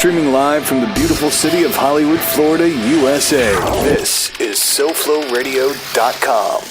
Streaming live from the beautiful city of Hollywood, Florida, USA. This is SoFloRadio.com.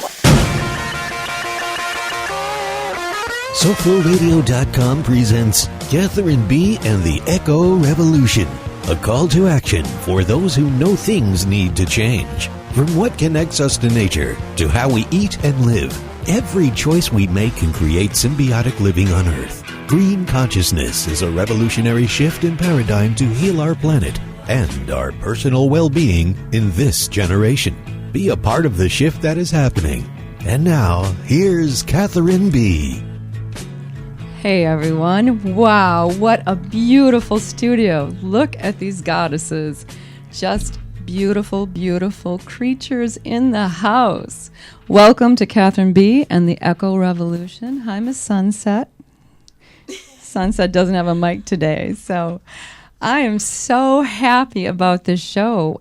SoFloRadio.com presents Catherine B. and the Echo Revolution, a call to action for those who know things need to change. From what connects us to nature to how we eat and live, every choice we make can create symbiotic living on Earth. Green consciousness is a revolutionary shift in paradigm to heal our planet and our personal well-being in this generation. Be a part of the shift that is happening. And now, here's Catherine B. Hey everyone. Wow, what a beautiful studio. Look at these goddesses. Just beautiful, beautiful creatures in the house. Welcome to Catherine B. and the Echo Revolution. Hi, Miss Sunset. Sunset doesn't have a mic today, so I am so happy about this show.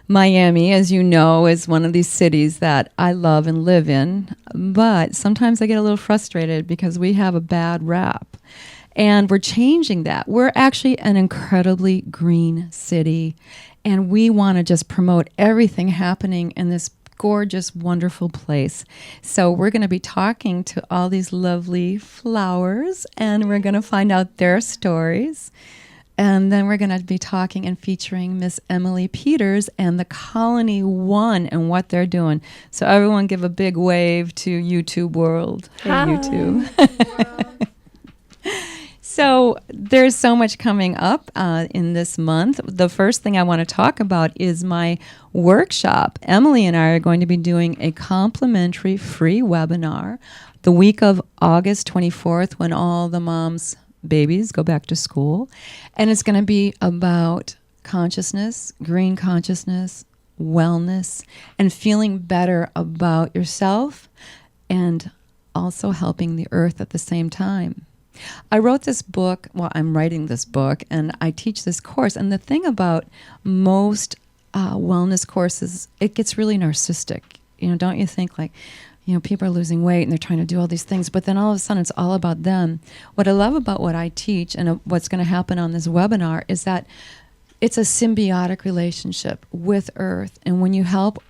Miami, as you know, is one of these cities that I love and live in, but sometimes I get a little frustrated because we have a bad rap, and we're changing that. We're actually an incredibly green city, and we want to just promote everything happening in this gorgeous, wonderful place. So we're going to be talking to all these lovely flowers, and we're going to find out their stories. And then we're going to be talking and featuring Miss Emily Peters and the Colony One and what they're doing. So everyone give a big wave to YouTube world. Hi. Hey, YouTube. So there's so much coming up in this month. The first thing I want to talk about is my workshop. Emily and I are going to be doing a complimentary free webinar the week of August 24th when all the moms' babies go back to school. And it's going to be about consciousness, green consciousness, wellness, and feeling better about yourself and also helping the earth at the same time. I wrote this book, I'm writing this book, and I teach this course. And the thing about most wellness courses, it gets really narcissistic. Don't you think people are losing weight and they're trying to do all these things, but then all of a sudden it's all about them. What I love about what I teach and what's going to happen on this webinar is that it's a symbiotic relationship with Earth. And when you help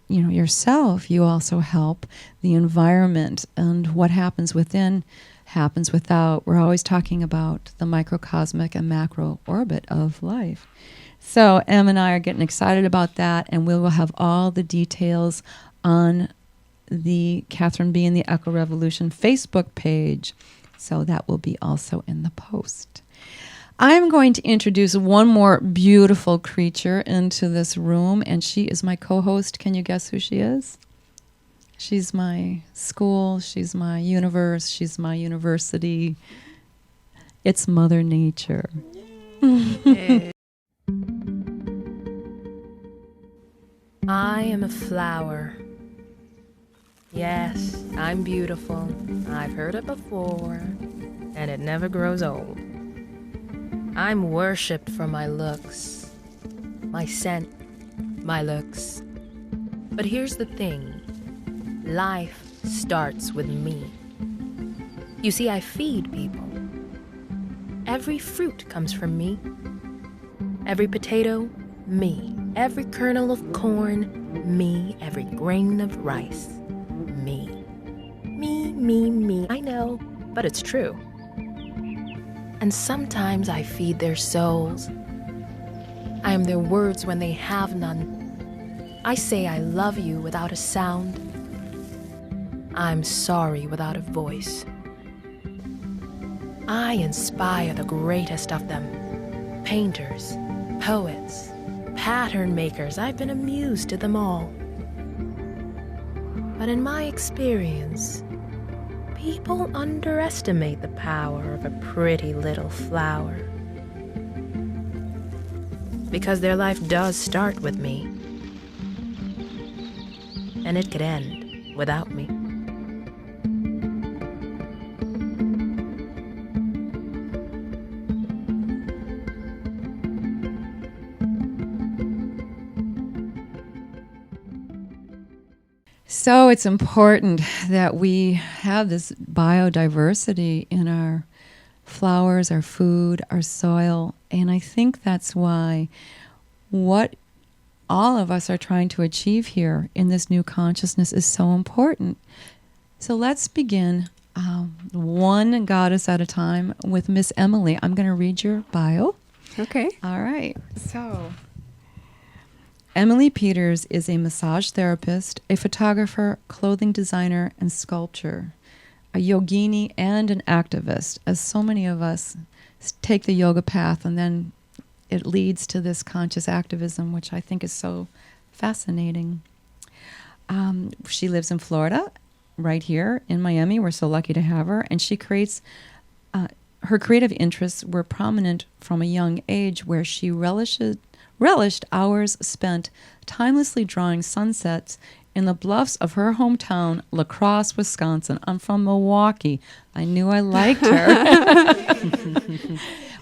yourself, you also help the environment, and what happens within happens without. We're always talking about the microcosmic and macro orbit of life. So Em and I are getting excited about that, and we will have all the details on the Catherine B. and the Echo Revolution Facebook page. So that will be also in the post. I'm going to introduce one more beautiful creature into this room, and she is my co-host. Can you guess who she is? She's my school, she's my universe, she's my university. It's Mother Nature. I am a flower. Yes, I'm beautiful. I've heard it before, and it never grows old. I'm worshipped for my looks, my scent, my looks. But here's the thing. Life starts with me. You see, I feed people. Every fruit comes from me. Every potato, me. Every kernel of corn, me. Every grain of rice, me. Me. I know, but it's true. And sometimes I feed their souls. I am their words when they have none. I say I love you without a sound. I'm sorry without a voice. I inspire the greatest of them. Painters, poets, pattern makers. I've been amused to them all. But in my experience, people underestimate the power of a pretty little flower. Because their life does start with me. And it could end without me. So it's important that we have this biodiversity in our flowers, our food, our soil. And I think that's why what all of us are trying to achieve here in this new consciousness is so important. So let's begin one goddess at a time with Miss Emily. I'm going to read your bio. Okay. All right. So Emily Peters is a massage therapist, a photographer, clothing designer, and sculptor, a yogini and an activist, as so many of us take the yoga path and then it leads to this conscious activism, which I think is so fascinating. She lives in Florida, right here in Miami. We're so lucky to have her. And she creates, her creative interests were prominent from a young age, where she relished hours spent timelessly drawing sunsets in the bluffs of her hometown, La Crosse, Wisconsin. I'm from Milwaukee. I knew I liked her.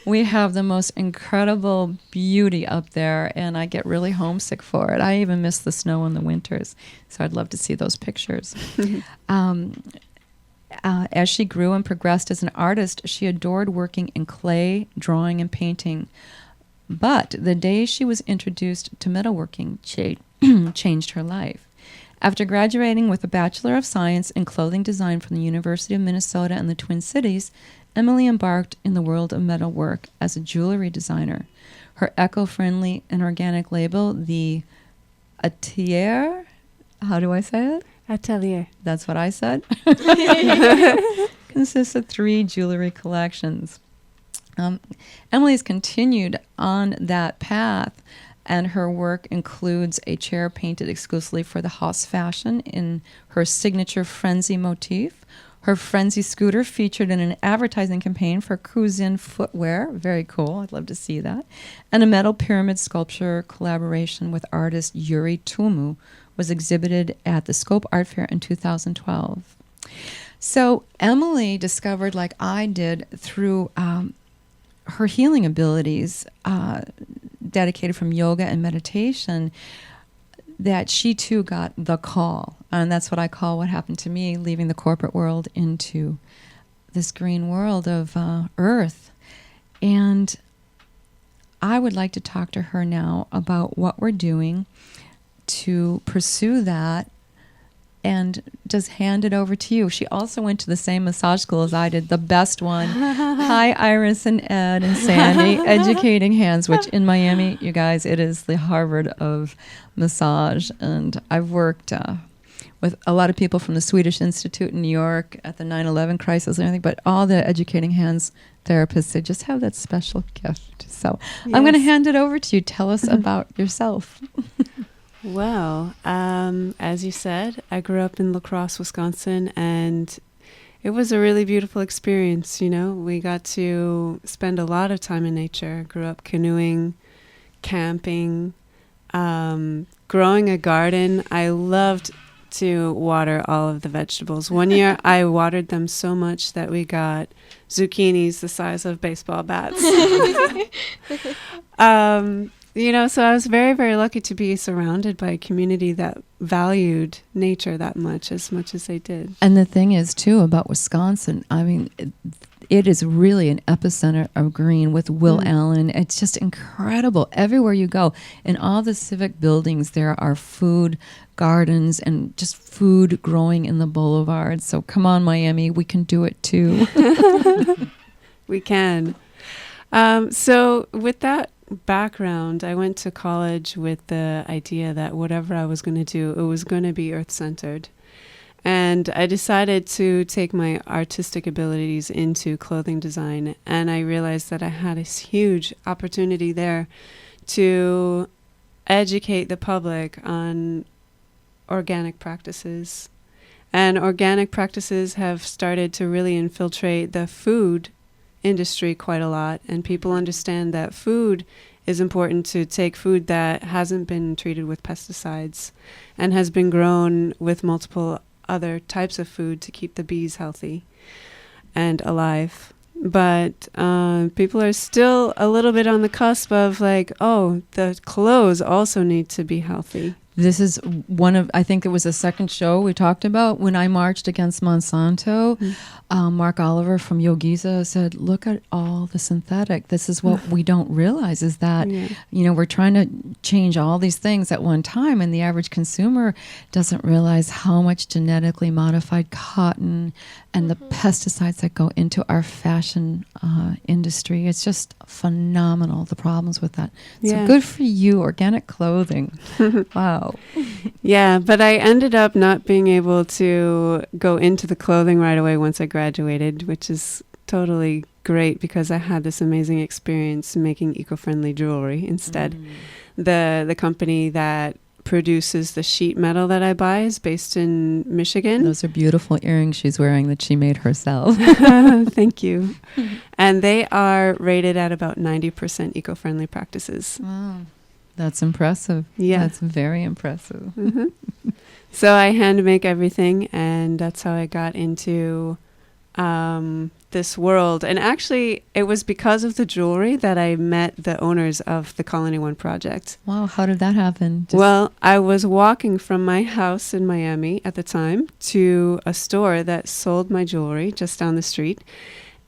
We have the most incredible beauty up there, and I get really homesick for it. I even miss the snow in the winters, so I'd love to see those pictures. As she grew and progressed as an artist, she adored working in clay, drawing, and painting. But the day she was introduced to metalworking changed her life. After graduating with a Bachelor of Science in Clothing Design from the University of Minnesota in the Twin Cities, Emily embarked in the world of metalwork as a jewelry designer. Her eco-friendly and organic label, the Atelier, how do I say it? Atelier. That's what I said. Consists of 3 jewelry collections. Emily's continued on that path, and her work includes a chair painted exclusively for the Haus Fashion in her signature Frenzy motif. Her Frenzy scooter featured in an advertising campaign for Kuzin footwear. Very cool. I'd love to see that. And a metal pyramid sculpture collaboration with artist Yuri Tumu was exhibited at the Scope Art Fair in 2012. So Emily discovered, like I did, through her healing abilities, dedicated from yoga and meditation, that she too got the call. And that's what I call what happened to me, leaving the corporate world into this green world of earth. And I would like to talk to her now about what we're doing to pursue that, and just hand it over to you. She also went to the same massage school as I did, the best one. Hi, Iris and Ed and Sandy, Educating Hands, which in Miami, you guys, it is the Harvard of massage. And I've worked with a lot of people from the Swedish Institute in New York at the 9/11 crisis and everything, but all the Educating Hands therapists, they just have that special gift. So yes. I'm going to hand it over to you. Tell us about yourself. Well, as you said, I grew up in La Crosse, Wisconsin, and it was a really beautiful experience. You know, we got to spend a lot of time in nature. Grew up canoeing, camping, growing a garden. I loved to water all of the vegetables. One year I watered them so much that we got zucchinis the size of baseball bats. You know, so I was very, very lucky to be surrounded by a community that valued nature that much as they did. And the thing is, too, about Wisconsin, I mean, it is really an epicenter of green with Will Allen. It's just incredible. Everywhere you go, in all the civic buildings, there are food gardens and just food growing in the boulevards. So come on, Miami, we can do it, too. We can. So with that background, I went to college with the idea that whatever I was going to do, it was going to be earth-centered. And I decided to take my artistic abilities into clothing design, and I realized that I had this huge opportunity there to educate the public on organic practices. And organic practices have started to really infiltrate the food industry quite a lot, and people understand that food is important, to take food that hasn't been treated with pesticides and has been grown with multiple other types of food to keep the bees healthy and alive. But people are still a little bit on the cusp of like, oh, the clothes also need to be healthy. This is one of, I think it was the second show we talked about when I marched against Monsanto. Mark Oliver from Yogiza said, look at all the synthetic. This is what we don't realize is that, we're trying to change all these things at one time, and the average consumer doesn't realize how much genetically modified cotton and the pesticides that go into our fashion industry. It's just phenomenal, the problems with that. So good for you, organic clothing. Wow. Yeah, but I ended up not being able to go into the clothing right away once I graduated, which is totally great because I had this amazing experience making eco-friendly jewelry instead. The company that produces the sheet metal that I buy is based in Michigan. Those are beautiful earrings she's wearing that she made herself. Thank you. And they are rated at about 90% eco-friendly practices. Wow. That's impressive. Yeah. That's very impressive. So I hand make everything, and that's how I got into this world. And actually, it was because of the jewelry that I met the owners of the Colony One project. Wow, how did that happen? Well, I was walking from my house in Miami at the time to a store that sold my jewelry just down the street.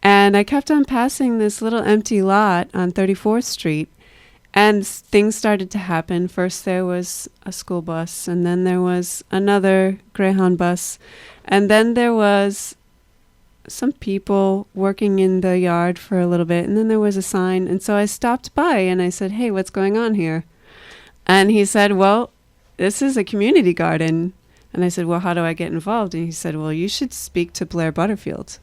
And I kept on passing this little empty lot on 34th Street. And things started to happen. First there was a school bus, and then there was another Greyhound bus, and then there was some people working in the yard for a little bit, and then there was a sign. And so I stopped by and I said, hey, what's going on here? And he said, well, this is a community garden. And I said, well, how do I get involved? And he said, well, you should speak to Blair Butterfield.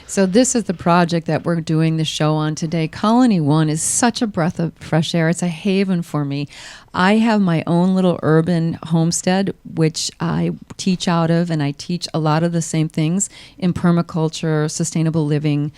So this is the project that we're doing the show on today. Colony One is such a breath of fresh air. It's a haven for me. I have my own little urban homestead, which I teach out of, and I teach a lot of the same things in permaculture, sustainable living.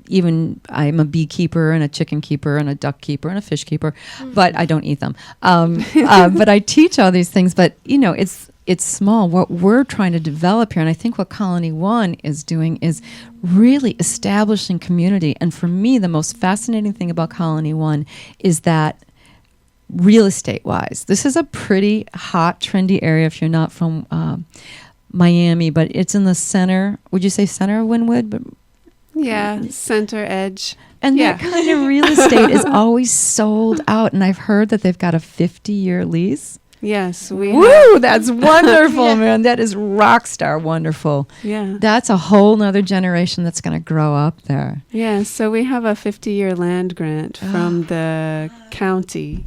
Even I'm a beekeeper and a chicken keeper and a duck keeper and a fish keeper, but I don't eat them. But I teach all these things, but it's small. What we're trying to develop here, and I think what Colony One is doing, is really establishing community. And for me, the most fascinating thing about Colony One is that real estate-wise, this is a pretty hot, trendy area if you're not from Miami, but it's in the center. Would you say center of Wynwood? But yeah, center edge. And that kind of real estate is always sold out. And I've heard that they've got a 50-year lease. Yes, Woo, that's wonderful, man. That is rock star wonderful. Yeah. That's a whole nother generation that's going to grow up there. Yeah, so we have a 50-year land grant from the county.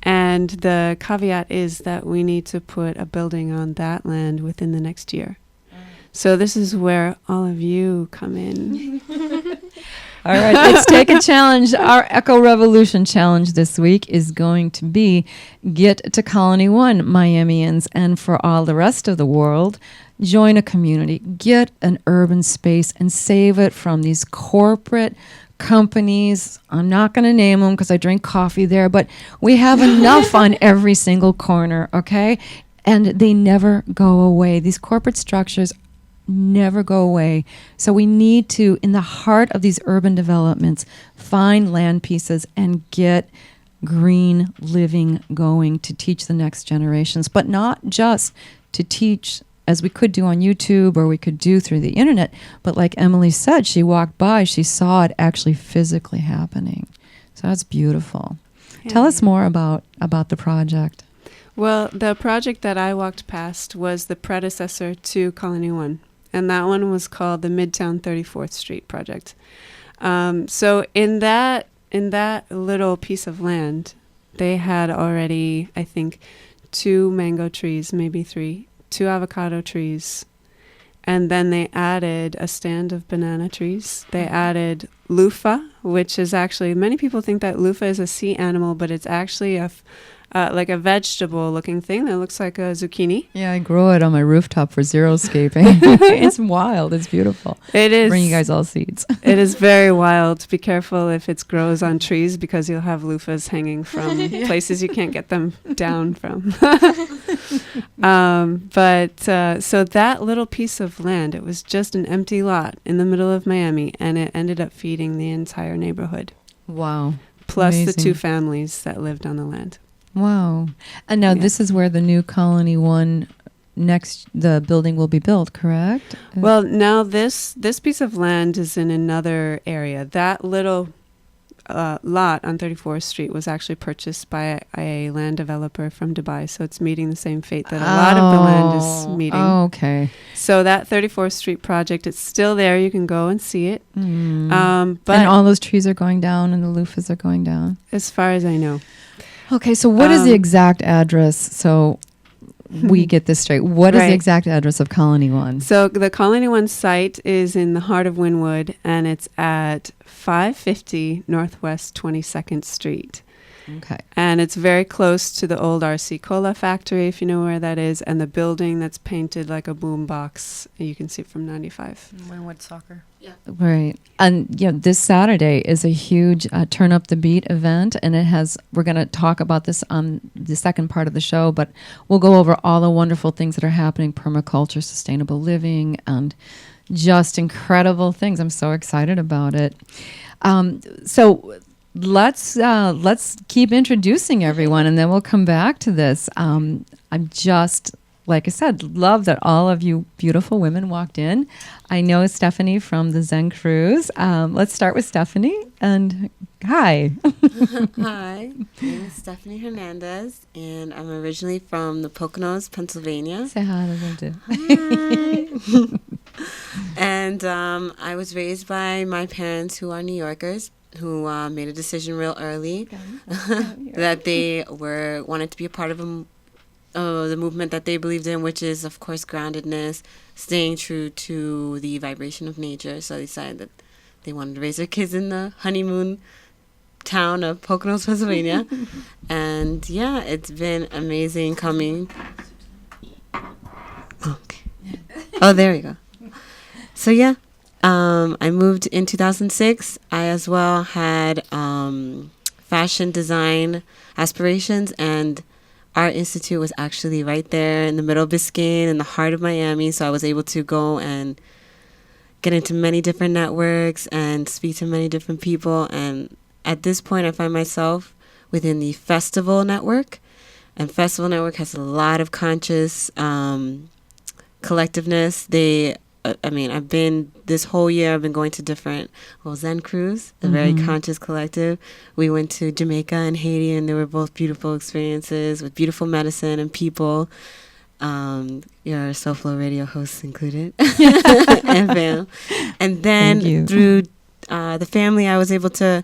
And the caveat is that we need to put a building on that land within the next year. So this is where all of you come in. All right, let's take a challenge. Our Eco Revolution challenge this week is going to be get to Colony One, Miamians, and for all the rest of the world, join a community, get an urban space, and save it from these corporate companies. I'm not going to name them because I drink coffee there, but we have enough on every single corner, okay? And they never go away. These corporate structures never go away. So we need to, in the heart of these urban developments, find land pieces and get green living going to teach the next generations, but not just to teach as we could do on YouTube or we could do through the internet, but like Emily said, she walked by, she saw it actually physically happening. So that's beautiful. Yeah. Tell us more about the project. Well, the project that I walked past was the predecessor to Colony One. And that one was called the Midtown 34th Street Project. So in that little piece of land, they had already, I think, 2 mango trees, maybe 3, 2 avocado trees. And then they added a stand of banana trees. They added loofah, which is actually, many people think that loofah is a sea animal, but it's actually like a vegetable-looking thing that looks like a zucchini. Yeah, I grow it on my rooftop for xeriscaping. It's wild. It's beautiful. It is. Bring you guys all seeds. It is very wild. Be careful if it grows on trees because you'll have loofahs hanging from places you can't get them down from. So that little piece of land, it was just an empty lot in the middle of Miami, and it ended up feeding the entire neighborhood. Wow. Plus Amazing. the 2 families that lived on the land. Wow. And now this is where the new Colony One the building will be built, correct? Well, now this piece of land is in another area. That little lot on 34th Street was actually purchased by a land developer from Dubai, so it's meeting the same fate that a lot of the land is meeting. Oh, okay. So that 34th Street project, it's still there. You can go and see it. But and all those trees are going down and the loofahs are going down? As far as I know. Okay, so what is the exact address? So we get this straight. What is the exact address of Colony One? So the Colony One site is in the heart of Wynwood, and it's at 550 Northwest 22nd Street. Okay. And it's very close to the old RC Cola factory, if you know where that is, and the building that's painted like a boom box. You can see it from 95. Wynwood Soccer. Yeah. Right. And this Saturday is a huge Turn Up the Beat event, and we're going to talk about this on the second part of the show, but we'll go over all the wonderful things that are happening, permaculture, sustainable living, and just incredible things. I'm so excited about it. So let's keep introducing everyone, and then we'll come back to this. I'm just, like I said, love that all of you beautiful women walked in. I know Stephanie from the Zen Cruise. Let's start with Stephanie. And hi. Hi, my name is Stephanie Hernandez, and I'm originally from the Poconos, Pennsylvania. Say hi to them too. Hi. And I was raised by my parents, who are New Yorkers, who made a decision real early that they wanted to be a part of the movement that they believed in, which is, of course, groundedness, staying true to the vibration of nature. So they decided that they wanted to raise their kids in the honeymoon town of Poconos, Pennsylvania. And yeah, it's been amazing coming. Okay. Oh, there we go. So yeah, I moved in 2006. I as well had fashion design aspirations, and Art Institute was actually right there in the middle of Biscayne, in the heart of Miami. So I was able to go and get into many different networks and speak to many different people. And at this point, I find myself within the Festival Network. And Festival Network has a lot of conscious collectiveness. I've been, this whole year, I've been going to different, Zen Cruise, a very conscious collective. We went to Jamaica and Haiti, and they were both beautiful experiences with beautiful medicine and people. Your SoFlo radio hosts included. And fam. And then through the family, I was able to,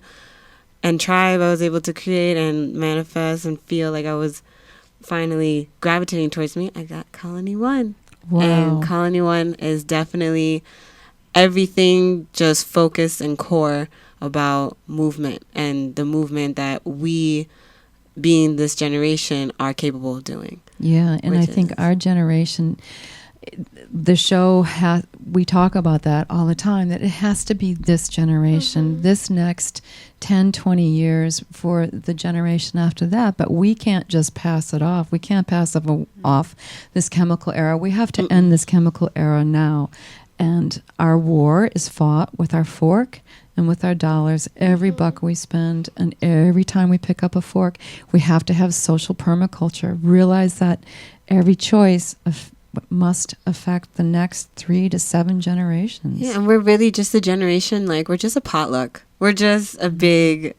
and tribe, I was able to create and manifest and feel like I was finally gravitating towards me. I got Colony One. Wow. And Colony One is definitely everything just focused and core about movement, and the movement that we, being this generation, are capable of doing. Yeah, and I think our generation, the show we talk about that all the time, that it has to be this generation, this next 10, 20 years for the generation after that. But we can't just pass it off. We can't pass off this chemical era. We have to end this chemical era now. And our war is fought with our fork and with our dollars. Every buck we spend and every time we pick up a fork, we have to have social permaculture. Realize that every choice must affect the next 3 to 7 generations. Yeah, and we're really just a generation, we're just a potluck. We're just a big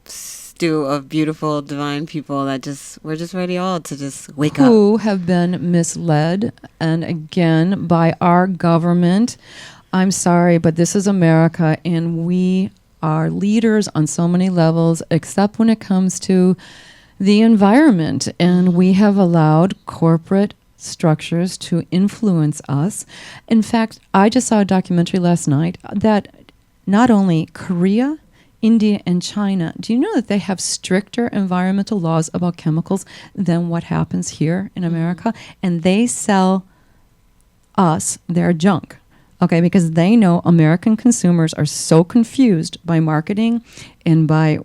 stew of beautiful, divine people that we're just ready all to just wake up. Who have been misled, and again, by our government. I'm sorry, but this is America, and we are leaders on so many levels, except when it comes to the environment. And we have allowed corporate structures to influence us. In fact, I just saw a documentary last night that not only Korea, India, and China, do you know that they have stricter environmental laws about chemicals than what happens here in America? And they sell us their junk. Okay, because they know American consumers are so confused by marketing and by,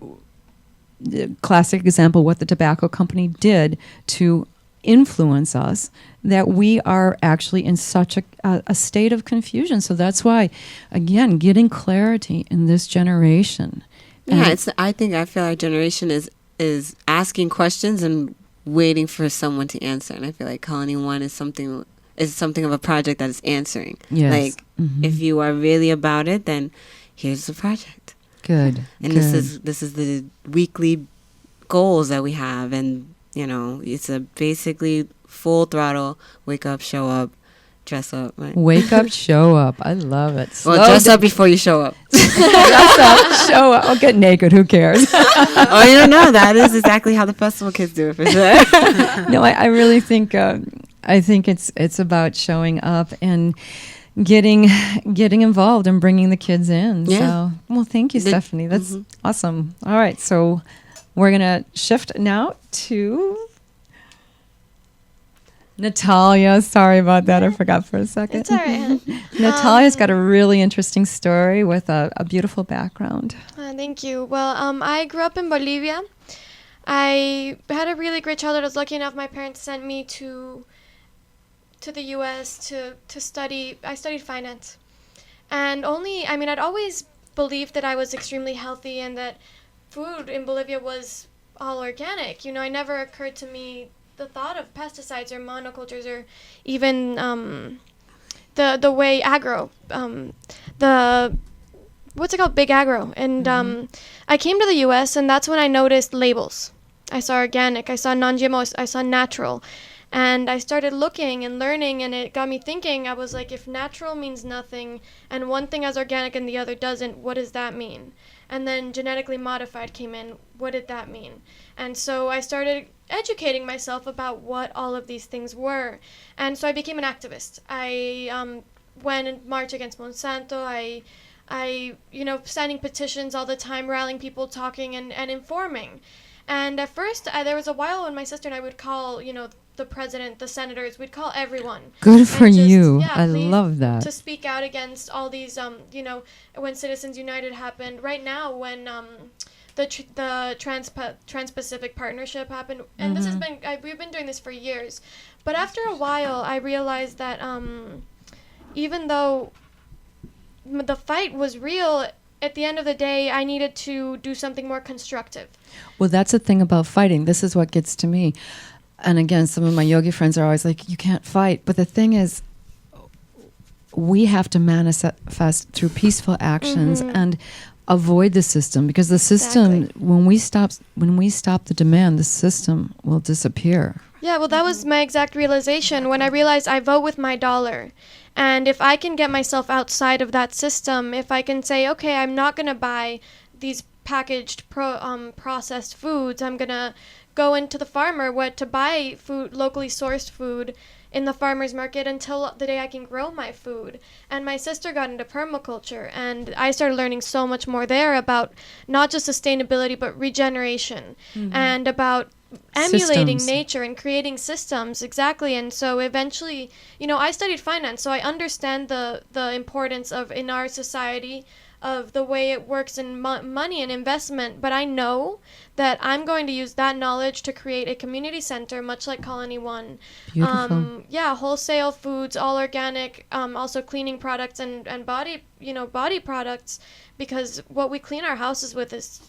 classic example, what the tobacco company did to influence us, that we are actually in such a state of confusion. So that's why, again, getting clarity in this generation. Yeah, I feel our generation is asking questions and waiting for someone to answer. And I feel like Colony One is something of a project that is answering. Yes. Like, if you are really about it, then here's the project. Good. And good. this is the weekly goals that we have, and it's a basically full throttle, wake up, show up, dress up. Right? Wake up, show up. I love it. Well, dress up before you show up. Dress up, show up. I'll get naked. Who cares? Oh, you don't know. That is exactly how the festival kids do it for sure. No, I really think it's about showing up and getting involved and bringing the kids in. Yeah. So, well, thank you, Stephanie. That's awesome. All right, so we're gonna shift now to Natalia. Sorry about that. I forgot for a second. It's all right. Natalia's got a really interesting story with a beautiful background. Thank you. Well, I grew up in Bolivia. I had a really great childhood. I was lucky enough. My parents sent me to the U.S. to study. I studied finance, and I'd always believed that I was extremely healthy and that food in Bolivia was all organic. It never occurred to me the thought of pesticides or monocultures or even the way agro, what's it called, big agro. And I came to the U.S. and that's when I noticed labels. I saw organic, I saw non-GMO, I saw natural. And I started looking and learning, and it got me thinking. I was like, if natural means nothing and one thing is organic and the other doesn't, what does that mean? And then genetically modified came in. What did that mean? And so I started educating myself about what all of these things were. And so I became an activist. I went and marched against Monsanto. I signing petitions all the time, rallying people, talking and informing. And at first, there was a while when my sister and I would call, the president, the senators, we'd call everyone. Good for you. Yeah, I love that. To speak out against all these, when Citizens United happened. Right now, when the Trans-Pacific Partnership happened, and this has been, we've been doing this for years. But after a while, I realized that even though the fight was real, at the end of the day, I needed to do something more constructive. Well, that's the thing about fighting. This is what gets to me. And again, some of my yogi friends are always like, you can't fight. But the thing is, we have to manifest through peaceful actions and avoid the system, because the system, when we stop the demand, the system will disappear. Yeah, well, that was my exact realization when I realized I vote with my dollar. And if I can get myself outside of that system, if I can say, okay, I'm not going to buy these packaged processed foods, I'm going to go into the farmer to buy food, locally sourced food in the farmer's market until the day I can grow my food. And my sister got into permaculture, and I started learning so much more there about not just sustainability, but regeneration and about emulating nature and creating systems. Exactly. And so eventually, I studied finance, so I understand the importance of, in our society, of the way it works in money and investment. But I know that I'm going to use that knowledge to create a community center, much like Colony One. Beautiful. Wholesale foods, all organic, also cleaning products and body products, because what we clean our houses with is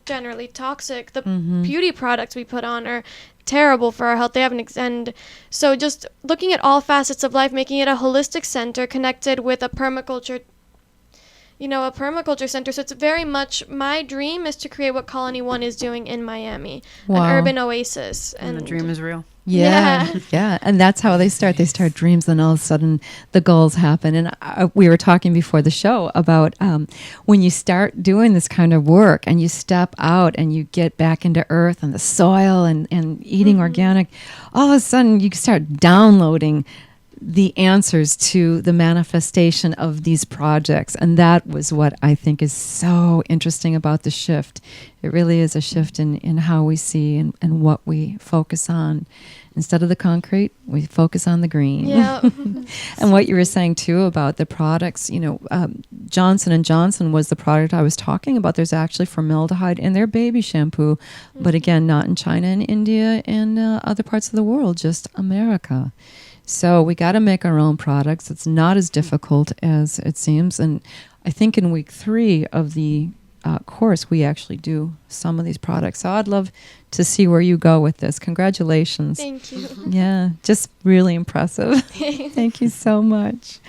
generally toxic. The beauty products we put on are terrible for our health. They haven't and so just looking at all facets of life, making it a holistic center connected with a permaculture center. So it's very much my dream is to create what Colony One is doing in Miami, an urban oasis. And the dream is real. Yeah. And that's how they start. They start dreams, then all of a sudden the goals happen. And we were talking before the show about when you start doing this kind of work and you step out and you get back into earth and the soil and eating organic, all of a sudden you start downloading the answers to the manifestation of these projects. And that was what I think is so interesting about the shift. It really is a shift in how we see and what we focus on. Instead of the concrete, we focus on the green. Yeah. And what you were saying too about the products, Johnson & Johnson was the product I was talking about. There's actually formaldehyde in their baby shampoo, but again, not in China and India and other parts of the world, just America. So we got to make our own products. It's not as difficult as it seems. And I think in week 3 of the course, we actually do some of these products. So I'd love to see where you go with this. Congratulations. Thank you. Yeah, just really impressive. Thank you so much.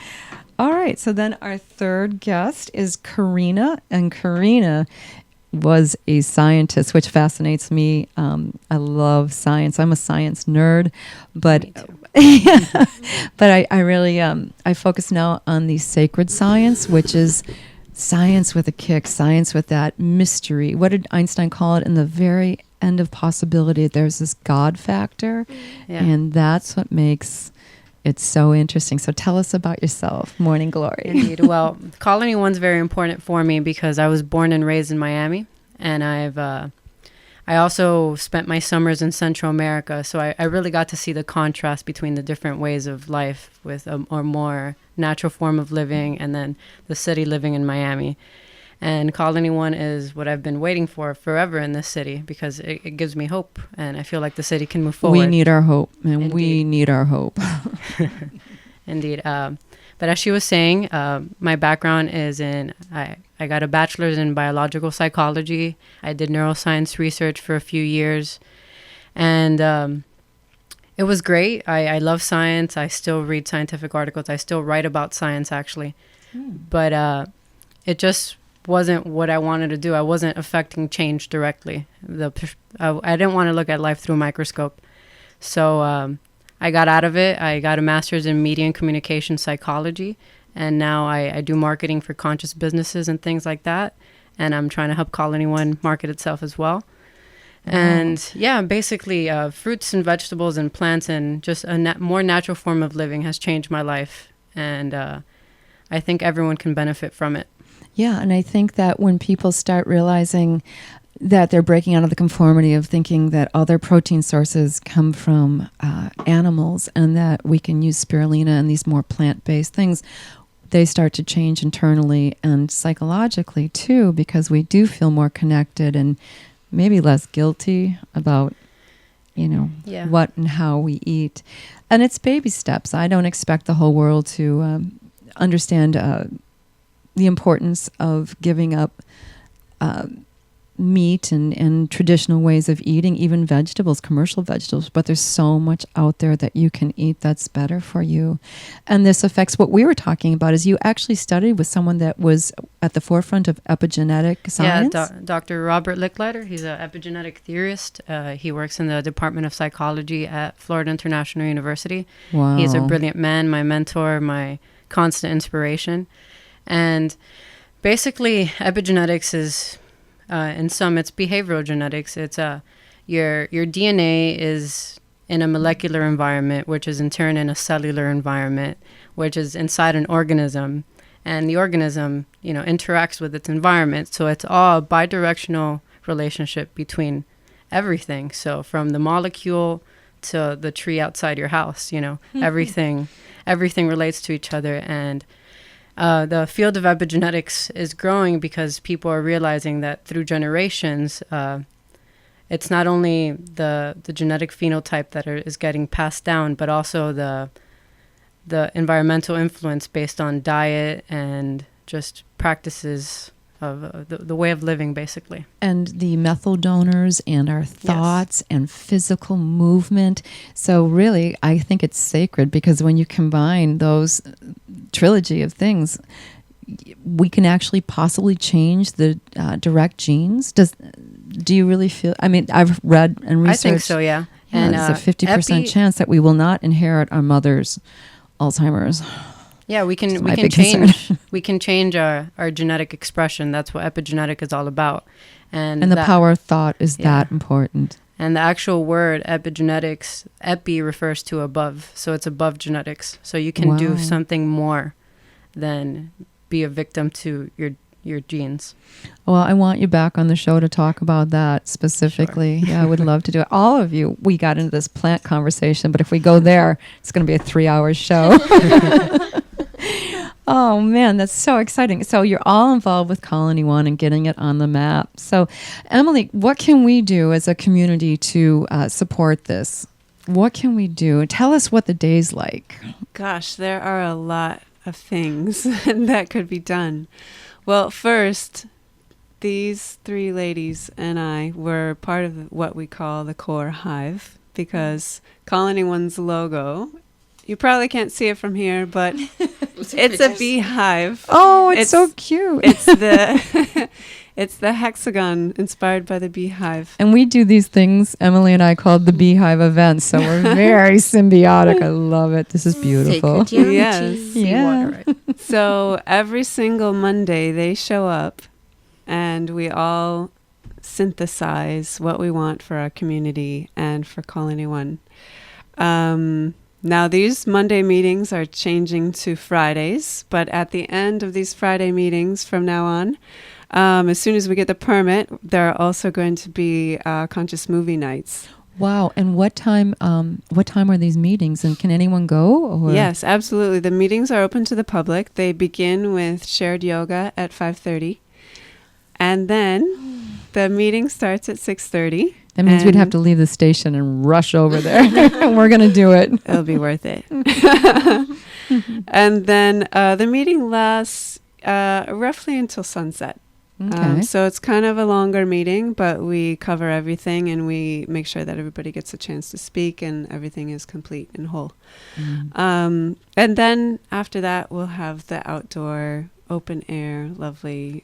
All right, so then our third guest is Karina, and Karina was a scientist, which fascinates me. I love science. I'm a science nerd, but but I really I focus now on the sacred science, which is science with a kick, science with that mystery. What did Einstein call it? In the very end of possibility, there's this God factor, and that's what makes it so interesting. So tell us about yourself. Morning Glory. Indeed. Well, Colony One's very important for me because I was born and raised in Miami, and I also spent my summers in Central America. So I really got to see the contrast between the different ways of life with a more natural form of living and then the city living in Miami. And Colony One is what I've been waiting for forever in this city because it gives me hope, and I feel like the city can move forward. We need our hope, and Indeed. we need our hope. Indeed. But as she was saying, my background is I got a bachelor's in biological psychology. I did neuroscience research for a few years, and it was great. I love science. I still read scientific articles. I still write about science, actually. But it just wasn't what I wanted to do. I wasn't affecting change directly. I didn't want to look at life through a microscope. So I got out of it. I got a master's in media and communication psychology, and now I do marketing for conscious businesses and things like that. And I'm trying to help Colony One market itself as well. And yeah, basically fruits and vegetables and plants and just a more natural form of living has changed my life. And I think everyone can benefit from it. Yeah, and I think that when people start realizing that they're breaking out of the conformity of thinking that other protein sources come from animals and that we can use spirulina and these more plant-based things, they start to change internally and psychologically too, because we do feel more connected and maybe less guilty about, what and how we eat. And it's baby steps. I don't expect the whole world to understand the importance of giving up meat and traditional ways of eating, even vegetables, commercial vegetables, but there's so much out there that you can eat that's better for you. And this affects what we were talking about is you actually studied with someone that was at the forefront of epigenetic science. Yeah, Dr. Robert Licklider, he's an epigenetic theorist. He works in the Department of Psychology at Florida International University. Wow. He's a brilliant man, my mentor, my constant inspiration. And basically, epigenetics is, in some, it's behavioral genetics. It's your DNA is in a molecular environment, which is in turn in a cellular environment, which is inside an organism. And the organism, interacts with its environment. So it's all a bidirectional relationship between everything. So from the molecule to the tree outside your house, everything relates to each other. And the field of epigenetics is growing because people are realizing that through generations, it's not only the genetic phenotype that is getting passed down, but also the environmental influence based on diet and just practices of the way of living, basically. And the methyl donors and our thoughts and physical movement. So really, I think it's sacred because when you combine those trilogy of things, we can actually possibly change the direct genes. Do you really feel? I mean, I've read and researched. I think so, yeah. And there's a 50% chance that we will not inherit our mother's Alzheimer's. Yeah, we can change our genetic expression. That's what epigenetic is all about. And the power of thought is that important. And the actual word epigenetics, epi refers to above. So it's above genetics. So you can do something more than be a victim to your genes. Well, I want you back on the show to talk about that specifically. Sure. Yeah, I would love to do it. All of you, we got into this plant conversation, but if we go there, it's going to be a 3-hour show. Oh, man, that's so exciting. So you're all involved with Colony One and getting it on the map. So, Emily, what can we do as a community to support this? What can we do? Tell us what the day's like. Gosh, there are a lot of things that could be done. Well, first, these three ladies and I were part of what we call the core hive, because Colony One's logo, you probably can't see it from here, but it's a beehive. Oh, it's so cute. It's the it's the hexagon inspired by the beehive. And we do these things, Emily and I, called the beehive events. So we're very symbiotic. I love it. This is beautiful. Sacred geometry. Yes. Yeah. So every single Monday they show up and we all synthesize what we want for our community and for Colony One. Now, these Monday meetings are changing to Fridays, but at the end of these Friday meetings from now on, as soon as we get the permit, there are also going to be conscious movie nights. Wow. And what time are these meetings? And can anyone go? Or? Yes, absolutely. The meetings are open to the public. They begin with shared yoga at 5:30. And then the meeting starts at 6:30. That means we'd have to leave the station and rush over there. And we're going to do it. It'll be worth it. And then the meeting lasts roughly until sunset. Okay. So it's kind of a longer meeting, but we cover everything and we make sure that everybody gets a chance to speak and everything is complete and whole. And then after that, we'll have the outdoor, open air, lovely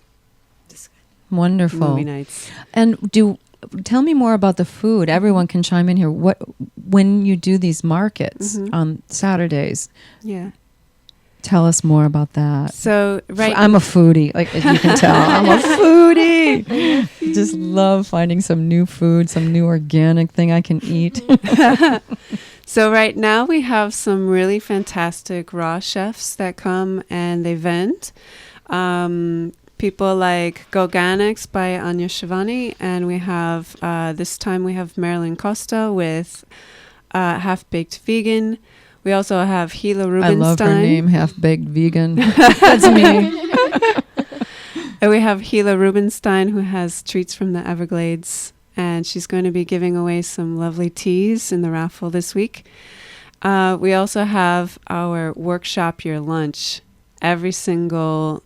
Wonderful. movie nights. And tell me more about the food. Everyone can chime in here. When you do these markets on Saturdays? Yeah. Tell us more about that. So I'm a foodie, like as you can tell. I'm a foodie. Just love finding some new food, some new organic thing I can eat. So right now we have some really fantastic raw chefs that come and they vent. People like Goganics by Anya Shivani, and we have this time we have Marilyn Costa with Half Baked Vegan. We also have Gila Rubinstein. I love her name, Half Baked Vegan. That's me. And we have Gila Rubinstein, who has treats from the Everglades, and she's going to be giving away some lovely teas in the raffle this week. We also have our Workshop Your Lunch. Every single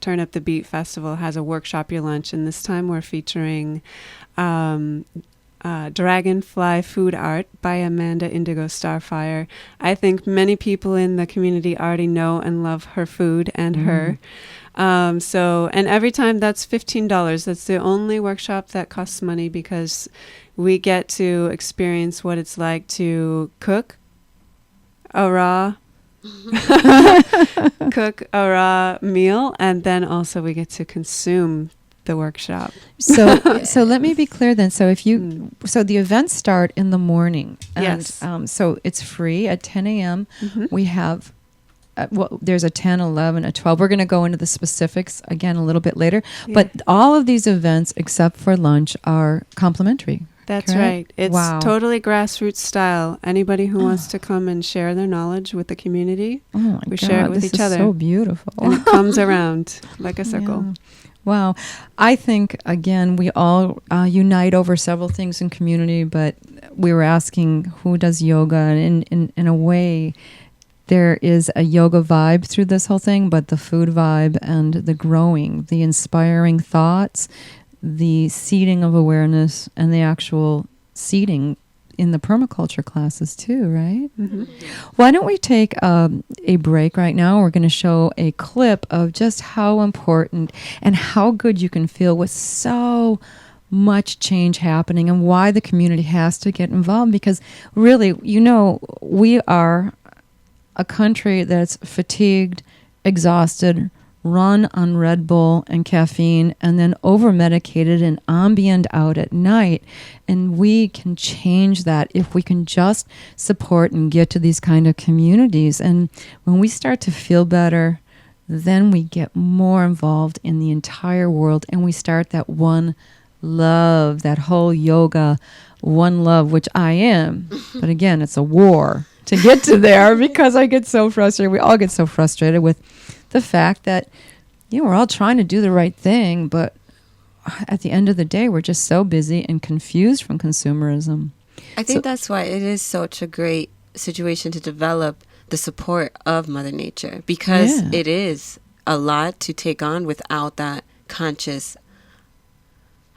Turnip the Beet Festival has a Workshop Your Lunch, and this time we're featuring Dragonfly Food Art by Amanda Indigo Starfire. I think many people in the community already know and love her food and her. And every time that's $15. That's the only workshop that costs money, because we get to experience what it's like to cook a raw meal, and then also we get to consume the workshop. So let me be clear then. So so the events start in the morning. And, yes. So it's free at 10 a.m. We have, there's a 10, 11, a 12. We're going to go into the specifics again a little bit later. Yeah. But all of these events, except for lunch, are complimentary. That's correct? right. It's totally grassroots style. Anybody who wants to come and share their knowledge with the community, we share it with each other. So beautiful. And it comes around like a circle. Yeah. Wow. I think, again, we all unite over several things in community, but we were asking who does yoga, and in a way, there is a yoga vibe through this whole thing, but the food vibe and the growing, the inspiring thoughts, the seeding of awareness, and the actual seeding in the permaculture classes too, right? Why don't we take a break right now? We're going to show a clip of just how important and how good you can feel with so much change happening, and why the community has to get involved, because really, we are a country that's fatigued, exhausted, run on Red Bull and caffeine, and then over-medicated and ambient out at night. And we can change that if we can just support and get to these kind of communities. And when we start to feel better, then we get more involved in the entire world, and we start that one love, that whole yoga, one love, which I am. But again, it's a war to get to there, because I get so frustrated. We all get so frustrated with the fact that, we're all trying to do the right thing, but at the end of the day, we're just so busy and confused from consumerism. I think that's why it is such a great situation to develop the support of Mother Nature, because it is a lot to take on without that conscious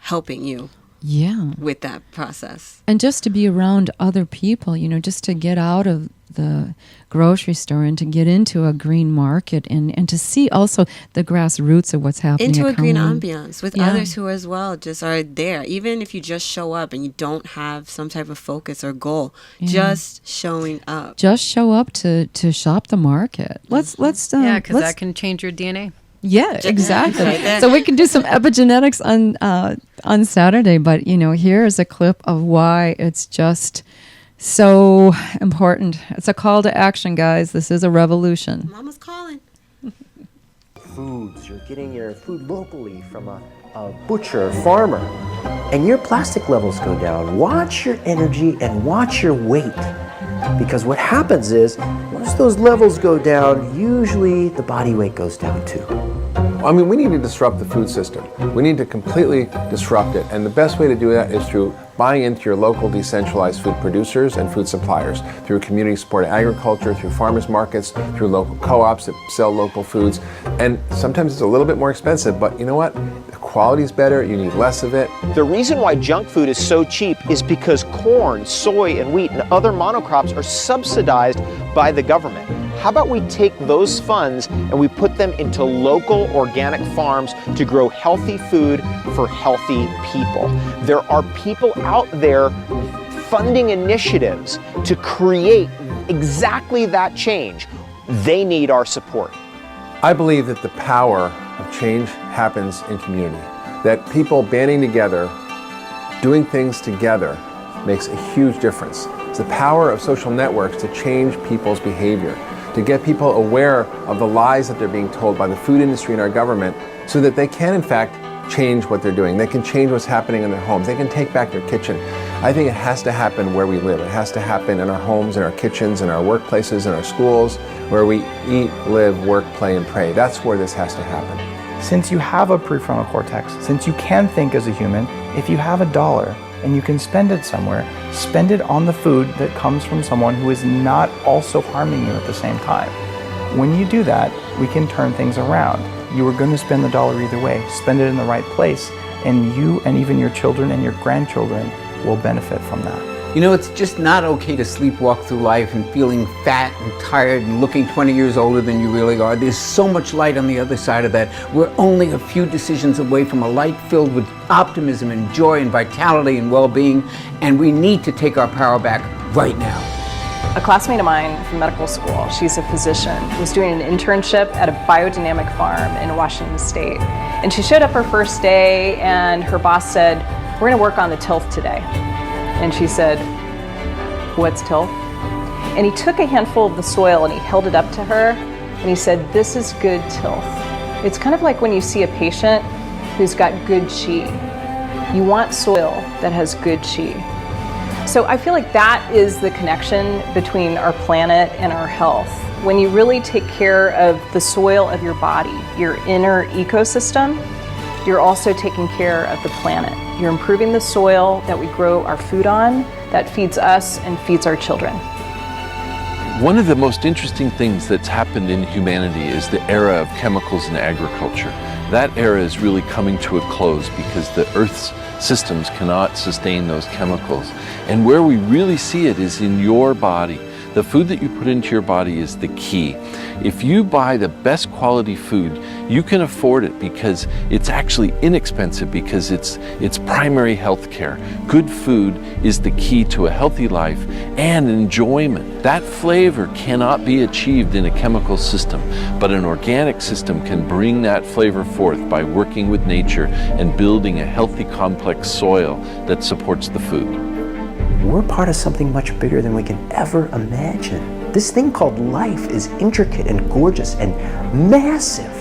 helping you Yeah. with that process. And just to be around other people, just to get out of the grocery store and to get into a green market and to see also the grassroots of what's happening. Into a green coming. ambiance with Yeah. others who as well just are there. Even if you just show up and you don't have some type of focus or goal, just showing up. Just show up to shop the market. Let's Yeah, because that can change your DNA. Yeah, exactly. Right there. So we can do some epigenetics on Saturday, but here is a clip of why it's just so important. It's a call to action, guys. This is a revolution. Mama's calling. Foods, you're getting your food locally from a butcher, farmer, and your plastic levels go down. Watch your energy and watch your weight. Because what happens is, once those levels go down, usually the body weight goes down too. I mean, we need to disrupt the food system. We need to completely disrupt it. And the best way to do that is through buying into your local decentralized food producers and food suppliers, through community supported agriculture, through farmers markets, through local co-ops that sell local foods. And sometimes it's a little bit more expensive, but you know what? The quality's better, you need less of it. The reason why junk food is so cheap is because corn, soy, and wheat and other monocrops are subsidized by the government. How about we take those funds and we put them into local organic farms to grow healthy food for healthy people? There are people out there funding initiatives to create exactly that change. They need our support. I believe that the power of change happens in community. That people banding together, doing things together, makes a huge difference. It's the power of social networks to change people's behavior, to get people aware of the lies that they're being told by the food industry and our government so that they can, in fact, change what they're doing. They can change what's happening in their homes. They can take back their kitchen. I think it has to happen where we live. It has to happen in our homes, in our kitchens, in our workplaces, in our schools, where we eat, live, work, play, and pray. That's where this has to happen. Since you have a prefrontal cortex, since you can think as a human, if you have $1 and you can spend it somewhere, spend it on the food that comes from someone who is not also harming you at the same time. When you do that, we can turn things around. You were going to spend the dollar either way. Spend it in the right place, and you and even your children and your grandchildren will benefit from that. You know, it's just not okay to sleepwalk through life and feeling fat and tired and looking 20 years older than you really are. There's so much light on the other side of that. We're only a few decisions away from a light filled with optimism and joy and vitality and well-being, and we need to take our power back right now. A classmate of mine from medical school, she's a physician, was doing an internship at a biodynamic farm in Washington State. And she showed up her first day and her boss said, "We're gonna work on the tilth today." And she said, "What's tilth?" And he took a handful of the soil and he held it up to her and he said, "This is good tilth." It's kind of like when you see a patient who's got good chi. You want soil that has good chi. So I feel like that is the connection between our planet and our health. When you really take care of the soil of your body, your inner ecosystem, you're also taking care of the planet. You're improving the soil that we grow our food on, that feeds us and feeds our children. One of the most interesting things that's happened in humanity is the era of chemicals in agriculture. That era is really coming to a close because the Earth's systems cannot sustain those chemicals. And where we really see it is in your body. The food that you put into your body is the key. If you buy the best quality food, you can afford it because it's actually inexpensive because it's primary health care. Good food is the key to a healthy life and enjoyment. That flavor cannot be achieved in a chemical system, but an organic system can bring that flavor forth by working with nature and building a healthy, complex soil that supports the food. We're part of something much bigger than we can ever imagine. This thing called life is intricate and gorgeous and massive.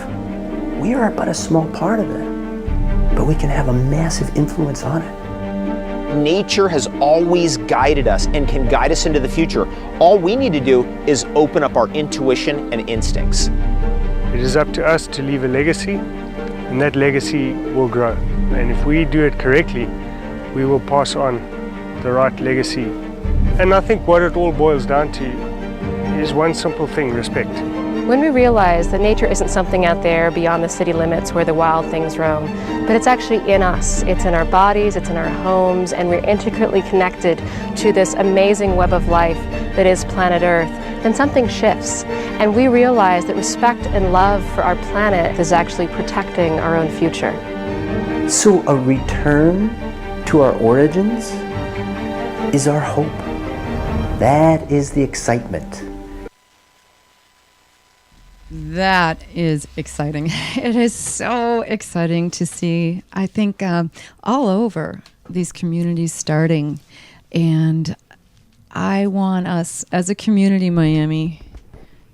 We are but a small part of it, but we can have a massive influence on it. Nature has always guided us and can guide us into the future. All we need to do is open up our intuition and instincts. It is up to us to leave a legacy, and that legacy will grow. And if we do it correctly, we will pass on the right legacy. And I think what it all boils down to is one simple thing: respect. When we realize that nature isn't something out there beyond the city limits where the wild things roam, but it's actually in us. It's in our bodies, it's in our homes, and we're intricately connected to this amazing web of life that is planet Earth, then something shifts. And we realize that respect and love for our planet is actually protecting our own future. So a return to our origins is our hope. That is the excitement. That is exciting. It is so exciting to see, I think, all over these communities starting. And I want us as a community, Miami,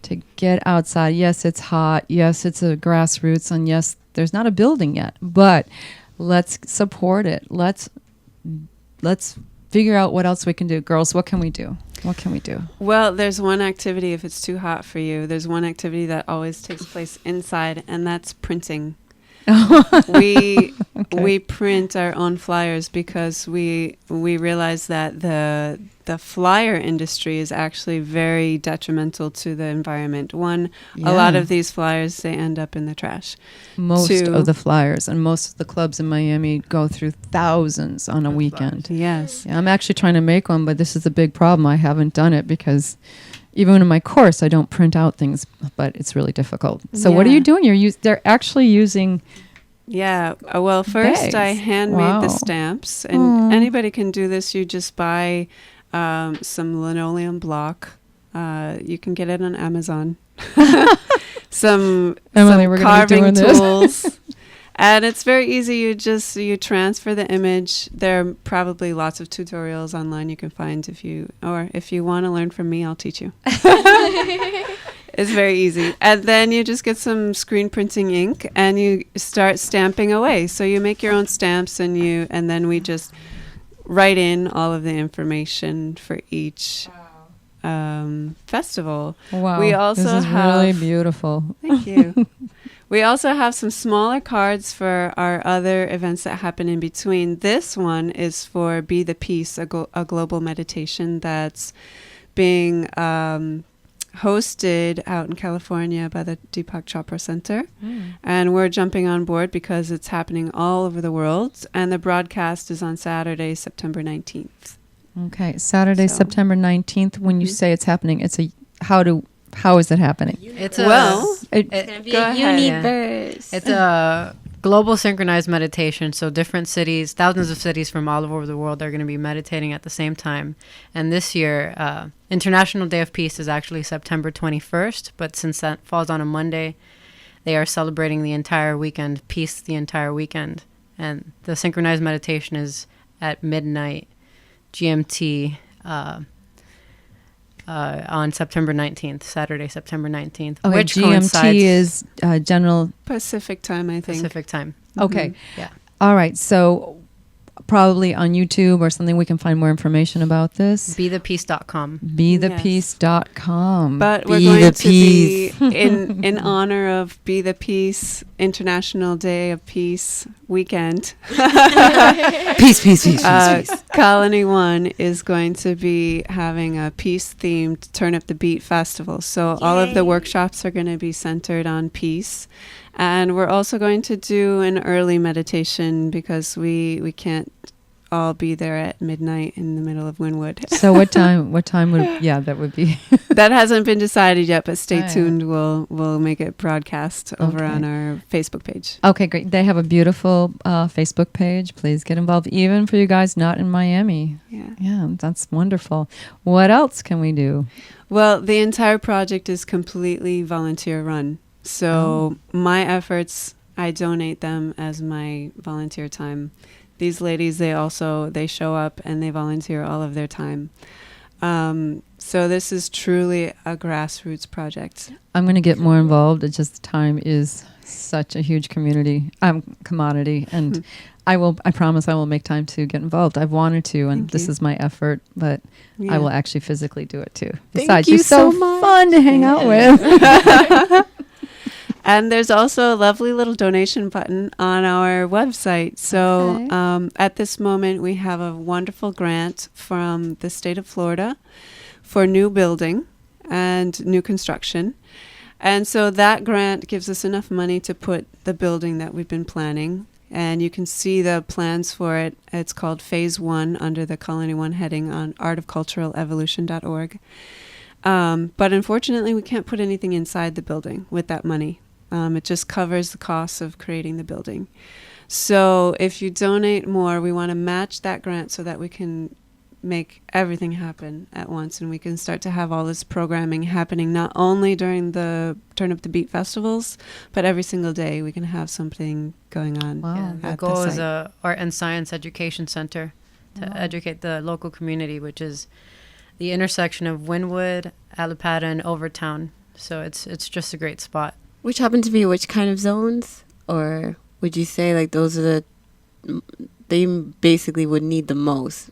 to get outside. Yes, it's hot. Yes, it's a grassroots. And yes, there's not a building yet. But let's support it. Let's figure out what else we can do. Girls, what can we do? What can we do? Well, there's one activity if it's too hot for you. There's one activity that always takes place inside, and that's printing. We print our own flyers because we realize that the flyer industry is actually very detrimental to the environment. A lot of these flyers, they end up in the trash. Most of the flyers and most of the clubs in Miami go through thousands on a weekend. Yes. Yeah, I'm actually trying to make one, but this is a big problem. I haven't done it because even in my course, I don't print out things, but it's really difficult. So what are you doing? They're actually using... Yeah. Well, first bags. I handmade the stamps, and anybody can do this. You just buy some linoleum block. You can get it on Amazon. some carving tools. And it's very easy. You transfer the image. There are probably lots of tutorials online you can find if you want to learn from me, I'll teach you. It's very easy. And then you just get some screen printing ink and you start stamping away. So you make your own stamps and then we just write in all of the information for each festival. Wow. We also this is really beautiful. Thank you. We also have some smaller cards for our other events that happen in between. This one is for Be the Peace, a global meditation that's being hosted out in California by the Deepak Chopra Center. And we're jumping on board because it's happening all over the world. And the broadcast is on Saturday, September 19th. Okay, Saturday, September 19th. When you say it's happening, how is it happening? It's gonna be a universe. It's a global synchronized meditation. So different cities, thousands of cities from all over the world are going to be meditating at the same time. And this year, International Day of Peace is actually September 21st. But since that falls on a Monday, they are celebrating the entire weekend, peace the entire weekend. And the synchronized meditation is at midnight GMT on September 19th, Saturday, September 19th. Okay, which GMT is General Pacific time, I think. Pacific time. Okay. Yeah. All right. So probably on YouTube or something we can find more information about this. BeThePeace.com. BeThePeace.com. But we're going to be in honor of Be the Peace International Day of Peace weekend. Peace. Colony 1 is going to be having a peace-themed Turnip the Beet festival. So all of the workshops are going to be centered on peace. And we're also going to do an early meditation because we can't all be there at midnight in the middle of Wynwood. So what time would that would be? That hasn't been decided yet, but stay tuned. We'll make it broadcast over on our Facebook page. Okay, great. They have a beautiful Facebook page. Please get involved, even for you guys not in Miami. Yeah, that's wonderful. What else can we do? Well, the entire project is completely volunteer run. So my efforts, I donate them as my volunteer time. These ladies, they show up and they volunteer all of their time. So this is truly a grassroots project. I'm going to get more involved. It's just time is such a huge commodity, and I promise I will make time to get involved. I've wanted to, and this is my effort, but I will actually physically do it too. Besides, you're so fun to hang out with. And there's also a lovely little donation button on our website. So at this moment, we have a wonderful grant from the state of Florida for new building and new construction. And so that grant gives us enough money to put the building that we've been planning. And you can see the plans for it. It's called Phase 1 under the Colony 1 heading on artofculturalevolution.org. But unfortunately, we can't put anything inside the building with that money. It just covers the costs of creating the building. So if you donate more, we want to match that grant so that we can make everything happen at once, and we can start to have all this programming happening not only during the Turnip the Beet festivals, but every single day we can have something going on. Yeah, the goal is a art and science education center to educate the local community, which is the intersection of Wynwood, Allapattah, and Overtown. So it's just a great spot. Which happen to be which kind of zones? Or would you say like those are they basically would need the most?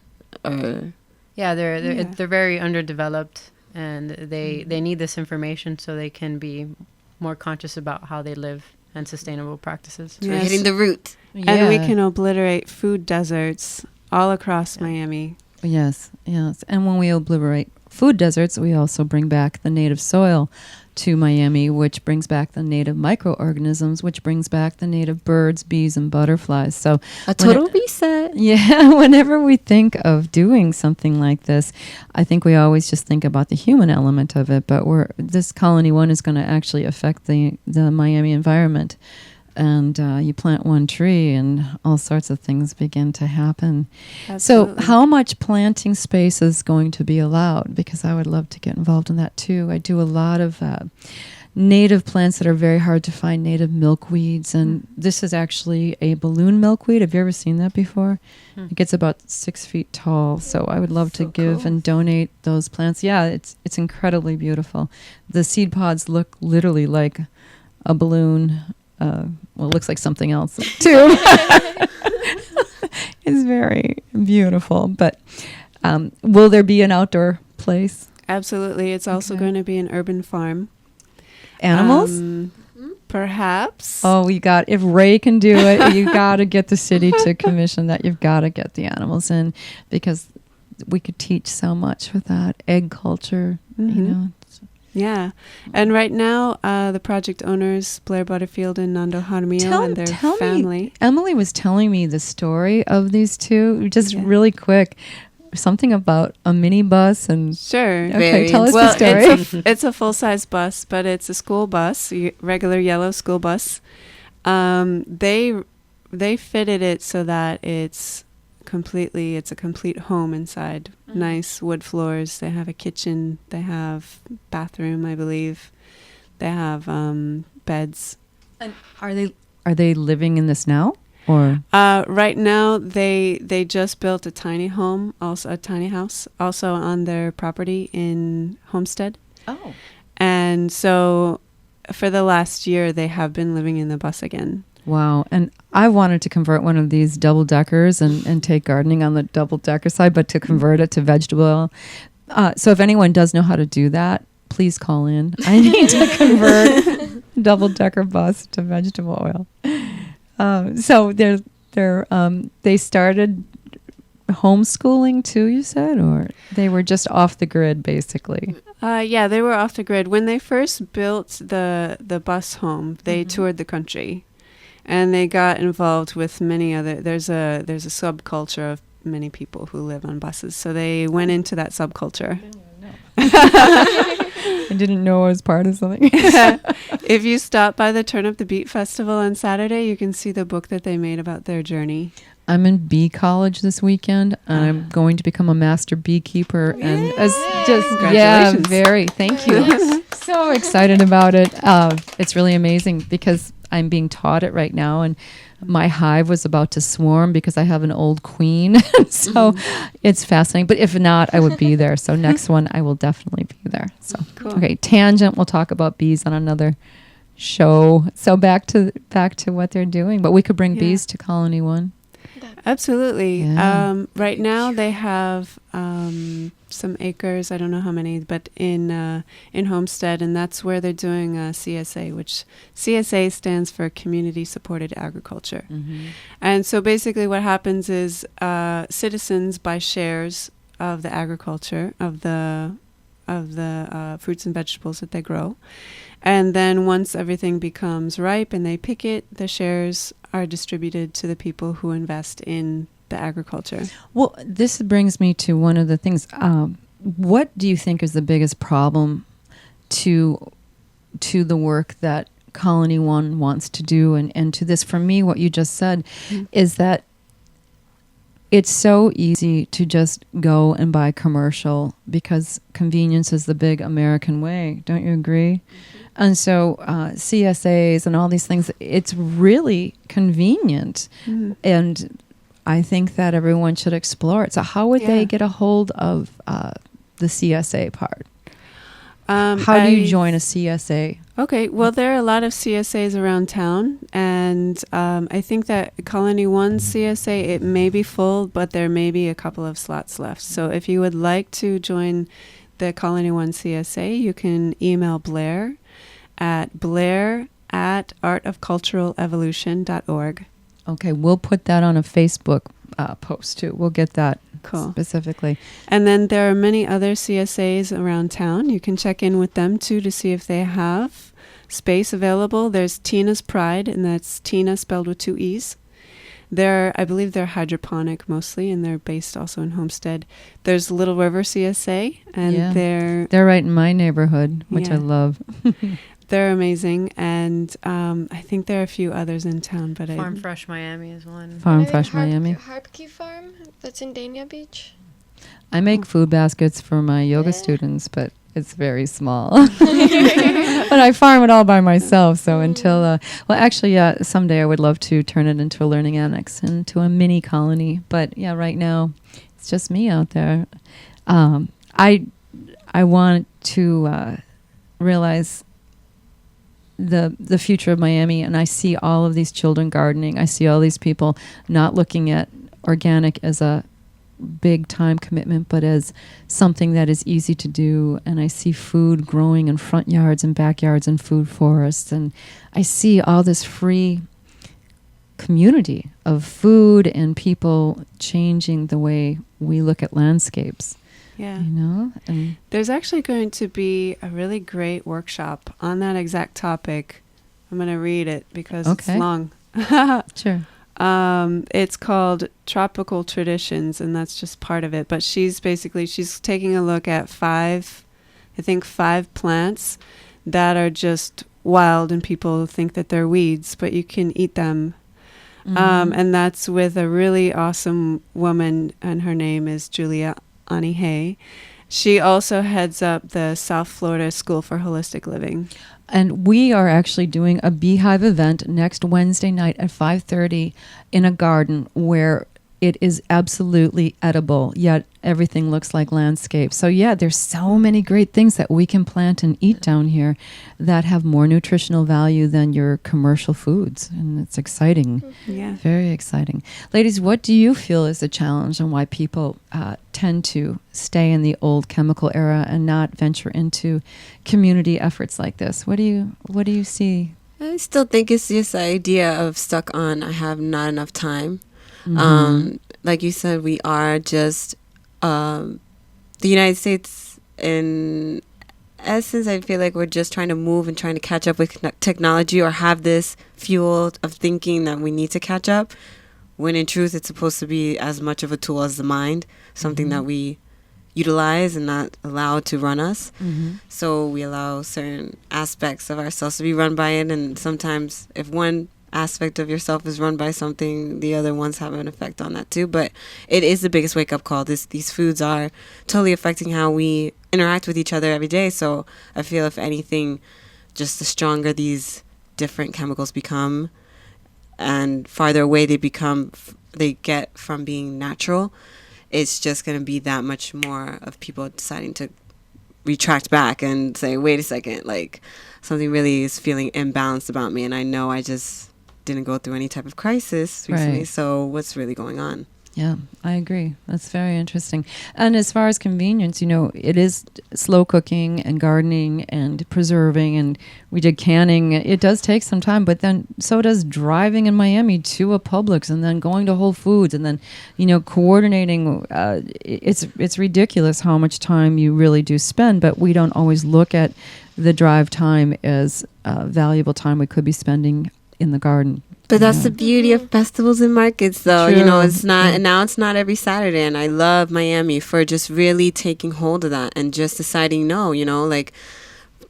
Yeah, they're very underdeveloped, and they need this information so they can be more conscious about how they live and sustainable practices. So we're hitting the root. And we can obliterate food deserts all across Miami. Yes. And when we obliterate food deserts, we also bring back the native soil to Miami, which brings back the native microorganisms, which brings back the native birds, bees, and butterflies. So a total reset. Yeah, whenever we think of doing something like this, I think we always just think about the human element of it, but this Colony 1 is going to actually affect the Miami environment. And you plant one tree and all sorts of things begin to happen. Absolutely. So how much planting space is going to be allowed? Because I would love to get involved in that too. I do a lot of native plants that are very hard to find, native milkweeds. And this is actually a balloon milkweed. Have you ever seen that before? It gets about 6 feet tall. So I would love to give and donate those plants. Yeah, it's incredibly beautiful. The seed pods look literally like a balloon. Well, it looks like something else too. It's very beautiful. But will there be an outdoor place? Absolutely. It's also going to be an urban farm. Animals? Perhaps. Oh, if Ray can do it, you got to get the city to commission that. You've got to get the animals in, because we could teach so much with that. Egg culture, you know. Yeah. And right now, the project owners, Blair Butterfield and Nando Jaramillo, and their family. Emily was telling me the story of these two, just really quick. Something about a minibus and... Sure. Okay, tell us the story. It's a full-size bus, but it's a school bus, regular yellow school bus. They fitted it so that it's a complete home inside. Nice wood floors. They have a kitchen. They have bathroom, I believe. They have beds. And are they living in this now? Or right now they just built a tiny home, also a tiny house, also on their property in Homestead. Oh. And so for the last year they have been living in the bus again. Wow. And I wanted to convert one of these double-deckers and take gardening on the double-decker side, but to convert it to vegetable oil. So if anyone does know how to do that, please call in. I need to convert double-decker bus to vegetable oil. So they started homeschooling too, you said? Or they were just off the grid, basically? Yeah, they were off the grid. When they first built the bus home, they toured the country. And they got involved with many other. There's a subculture of many people who live on buses, so they went into that subculture. I didn't know I was part of something. If you stop by the Turnip the Beet festival on Saturday, you can see the book that they made about their journey. I'm in bee college this weekend, and I'm going to become a master beekeeper. And thank you. So excited about it. It's really amazing because I'm being taught it right now, and my hive was about to swarm because I have an old queen. So it's fascinating. But if not, I would be there. So next one, I will definitely be there. So cool. Okay, tangent. We'll talk about bees on another show. So back to what they're doing. But we could bring bees to Colony 1. Absolutely. Yeah. Right now they have some acres, I don't know how many, but in Homestead, and that's where they're doing CSA, which CSA stands for Community Supported Agriculture. And so basically what happens is citizens buy shares of the agriculture, of the fruits and vegetables that they grow. And then once everything becomes ripe and they pick it, the shares are distributed to the people who invest in the agriculture. Well, this brings me to one of the things. What do you think is the biggest problem to the work that Colony One wants to do, and to this? For me, what you just said is that it's so easy to just go and buy commercial because convenience is the big American way. Don't you agree? And so CSAs and all these things, it's really convenient. And I think that everyone should explore it. So how would they get a hold of the CSA part? How do you join a CSA? Okay, well, there are a lot of CSAs around town, and I think that Colony One CSA, it may be full, but there may be a couple of slots left. So if you would like to join the Colony One CSA, you can email Blair at artofculturalevolution.org. Okay, we'll put that on a Facebook post too. We'll get that specifically. And then there are many other CSAs around town. You can check in with them too to see if they have space available. There's Tina's Pride, and that's Tina spelled with 2 E's. I believe they're hydroponic mostly, and they're based also in Homestead. There's Little River CSA, and they're right in my neighborhood, which I love. They're amazing, and I think there are a few others in town. But Farm Fresh Miami is one. Farm Fresh Miami. Harpkey Farm, that's in Dania Beach. I make food baskets for my yoga students, but it's very small. But I farm it all by myself. So until, someday I would love to turn it into a learning annex, into a mini colony. But yeah, right now it's just me out there. I want to realize the future of Miami, and I see all of these children gardening. I see all these people not looking at organic as a big time commitment, but as something that is easy to do. And I see food growing in front yards and backyards and food forests, and I see all this free community of food and people changing the way we look at landscapes. Yeah. You know? And there's actually going to be a really great workshop on that exact topic. I'm going to read it because it's long. Sure. It's called Tropical Traditions, and that's just part of it. But she's taking a look at 5 plants that are just wild, and people think that they're weeds, but you can eat them. And that's with a really awesome woman, and her name is Julia Anihe. She also heads up the South Florida School for Holistic Living. And we are actually doing a beehive event next Wednesday night at 5:30 in a garden where it is absolutely edible, yet everything looks like landscape. So yeah, there's so many great things that we can plant and eat down here that have more nutritional value than your commercial foods. And it's exciting. Yeah. Very exciting. Ladies, what do you feel is the challenge and why people tend to stay in the old chemical era and not venture into community efforts like this? What do you see? I still think it's just the idea of stuck on, I have not enough time. Like you said, we are just the United States. In essence, I feel like we're just trying to move and trying to catch up with technology, or have this fuel of thinking that we need to catch up, when in truth it's supposed to be as much of a tool as the mind, something that we utilize and not allow to run us. So we allow certain aspects of ourselves to be run by it, and sometimes if one aspect of yourself is run by something, the other ones have an effect on that too. But it is the biggest wake-up call. These foods are totally affecting how we interact with each other every day. So I feel, if anything, just the stronger these different chemicals become and farther away they get from being natural, it's just going to be that much more of people deciding to retract back and say, wait a second, like something really is feeling imbalanced about me, and I know I just didn't go through any type of crisis recently, so what's really going on? Yeah, I agree. That's very interesting. And as far as convenience, it is slow cooking and gardening and preserving, and we did canning. It does take some time, but then so does driving in Miami to a Publix and then going to Whole Foods and then, coordinating. It's ridiculous how much time you really do spend, but we don't always look at the drive time as valuable time we could be spending in the garden. But that's the beauty of festivals and markets, though. True. It's not, and now it's not every Saturday. And I love Miami for just really taking hold of that and just deciding, no, like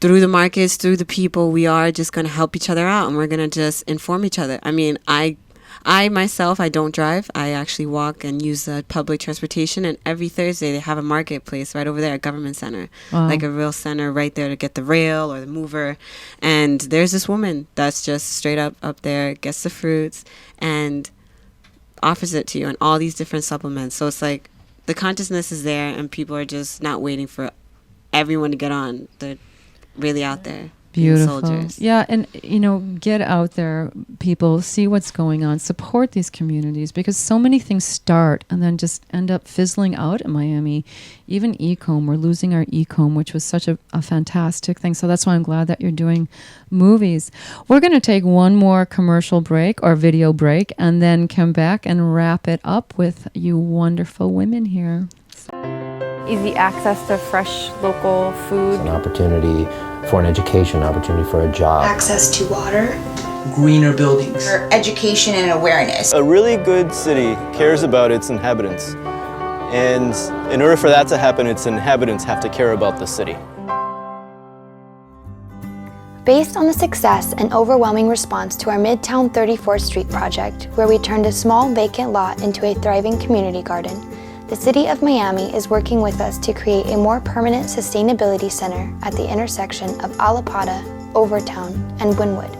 through the markets, through the people, we are just going to help each other out and we're going to just inform each other. I mean, I myself, I don't drive. I actually walk and use public transportation. And every Thursday they have a marketplace right over there at Government Center. Wow. Like a real center right there to get the rail or the mover. And there's this woman that's just straight up there, gets the fruits and offers it to you and all these different supplements. So it's like the consciousness is there and people are just not waiting for everyone to get on. They're really out there. Beautiful. Soldiers. Yeah, and get out there, people, see what's going on, support these communities because so many things start and then just end up fizzling out in Miami. Even Ecom, we're losing our Ecom, which was such a fantastic thing. So that's why I'm glad that you're doing movies. We're going to take one more commercial break or video break and then come back and wrap it up with you wonderful women here. Easy access to fresh local food. An opportunity for an education, opportunity for a job. Access to water. Greener buildings. For education and awareness. A really good city cares about its inhabitants. And in order for that to happen, its inhabitants have to care about the city. Based on the success and overwhelming response to our Midtown 34th Street project, where we turned a small vacant lot into a thriving community garden, the City of Miami is working with us to create a more permanent sustainability center at the intersection of Alapata, Overtown, and Wynwood.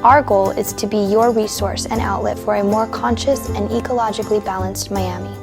Our goal is to be your resource and outlet for a more conscious and ecologically balanced Miami.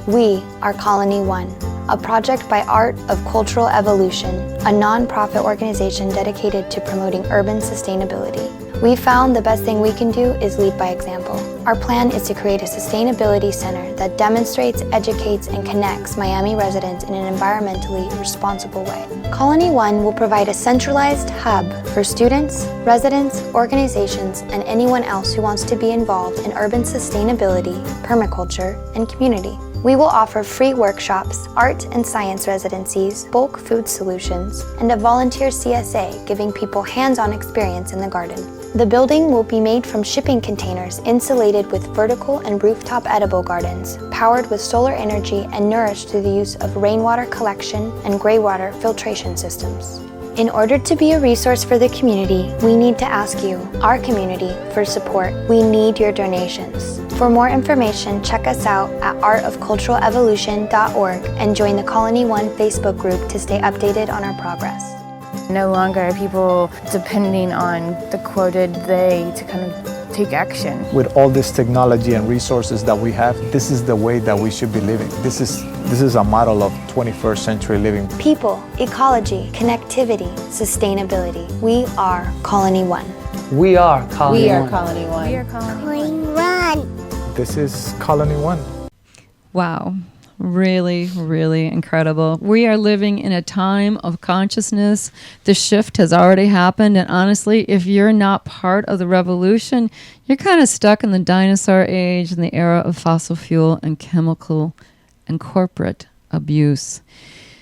We are Colony One, a project by Art of Cultural Evolution, a non-profit organization dedicated to promoting urban sustainability. We found the best thing we can do is lead by example. Our plan is to create a sustainability center that demonstrates, educates, and connects Miami residents in an environmentally responsible way. Colony One will provide a centralized hub for students, residents, organizations, and anyone else who wants to be involved in urban sustainability, permaculture, and community. We will offer free workshops, art and science residencies, bulk food solutions, and a volunteer CSA giving people hands-on experience in the garden. The building will be made from shipping containers insulated with vertical and rooftop edible gardens, powered with solar energy and nourished through the use of rainwater collection and graywater filtration systems. In order to be a resource for the community, we need to ask you, our community, for support. We need your donations. For more information, check us out at artofculturalevolution.org and join the Colony One Facebook group to stay updated on our progress. No longer are people depending on the quoted they to kind of take action. With all this technology and resources that we have, this is the way that we should be living. This is a model of 21st century living. People, ecology, connectivity, sustainability. We are Colony One. We are Colony We are One. Colony One. We are Colony One. This is Colony One. Wow. Really, really incredible. We are living in a time of consciousness. The shift has already happened. And honestly, if you're not part of the revolution, you're kind of stuck in the dinosaur age and the era of fossil fuel and chemical and corporate abuse.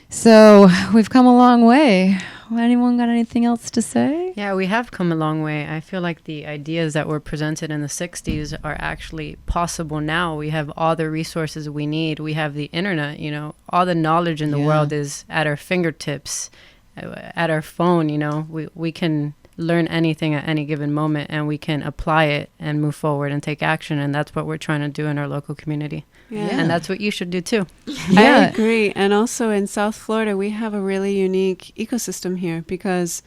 So we've come a long way. Anyone got anything else to say? Yeah, we have come a long way. I feel like the ideas that were presented in the 60s are actually possible now. We have all the resources we need. We have the internet, all the knowledge in the world is at our fingertips, at our phone, we can learn anything at any given moment and we can apply it and move forward and take action. And that's what we're trying to do in our local community. Yeah. And that's what you should do too. I agree. And also in South Florida, we have a really unique ecosystem here because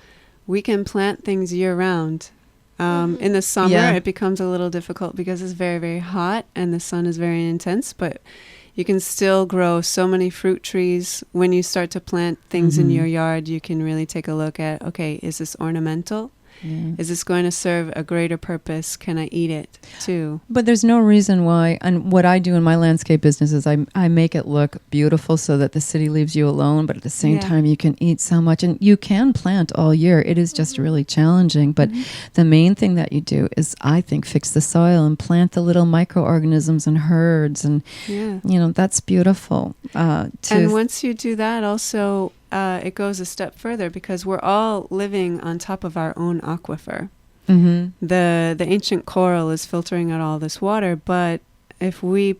we can plant things year round. In the summer, it becomes a little difficult because it's very, very hot and the sun is very intense, but you can still grow so many fruit trees. When you start to plant things in your yard, you can really take a look at, okay, is this ornamental? Is this going to serve a greater purpose? Can I eat it too? But there's no reason why, and what I do in my landscape business is I make it look beautiful so that the city leaves you alone, but at the same time you can eat so much, and you can plant all year. It is just really challenging, but the main thing that you do is, I think, fix the soil and plant the little microorganisms and herds, and that's beautiful. And once you do that, also it goes a step further, because we're all living on top of our own aquifer. The ancient coral is filtering out all this water, but if we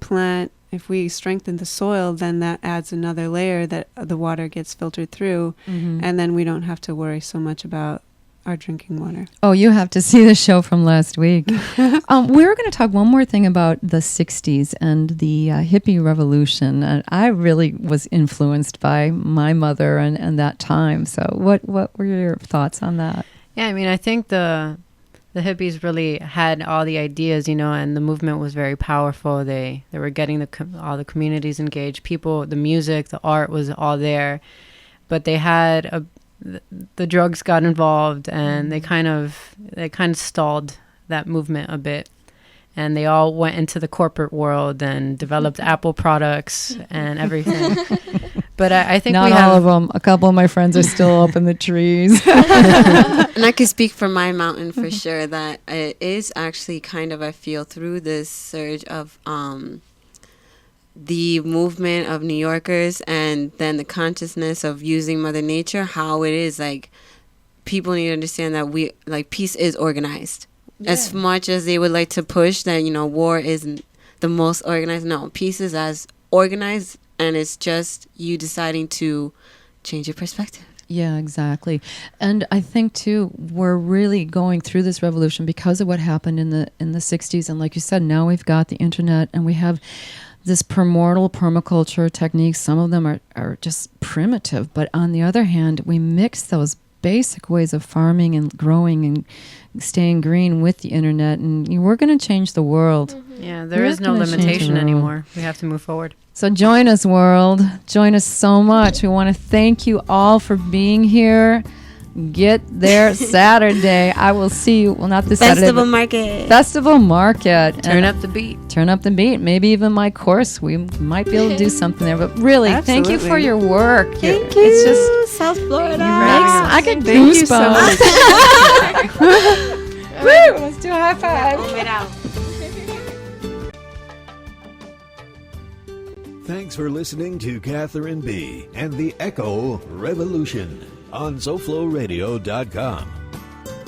strengthen the soil, then that adds another layer that the water gets filtered through, and then we don't have to worry so much about our drinking water. Oh, you have to see the show from last week. We were going to talk one more thing about the 60s and the hippie revolution. I really was influenced by my mother and that time. So what were your thoughts on that? Yeah, I mean, I think the hippies really had all the ideas, and the movement was very powerful. They were getting all the communities engaged. People, the music, the art was all there. But they had the drugs got involved, and they kind of stalled that movement a bit, and they all went into the corporate world and developed Apple products and everything. But I think not all of them. A couple of my friends are still up in the trees. And I can speak for my mountain for sure that it is actually kind of, I feel, through this surge of the movement of New Yorkers, and then the consciousness of using Mother Nature, how it is like people need to understand that peace is organized. As much as they would like to push that, war isn't the most organized. No, peace is as organized, and it's just you deciding to change your perspective. Yeah, exactly. And I think too, we're really going through this revolution because of what happened in the 60s. And like you said, now we've got the internet, and we have this primordial permaculture techniques. Some of them are just primitive, but on the other hand, we mix those basic ways of farming and growing and staying green with the internet, and we're going to change the world. Yeah, there is no limitation anymore. We have to move forward. So join us, world. Join us so much. We want to thank you all for being here. Get there Saturday. I will see you. Well, not this Festival Saturday. Market. Festival Market. Turn up the beat. Turn up the beat. Maybe even my course. We might be able to do something there. But really, thank you for your work. Thank you. It's just South Florida. I get Thank you goosebumps. so much. Woo! Let's do a high five. Thanks for listening to Catherine B. and the Echo Revolution on SoFloRadio.com.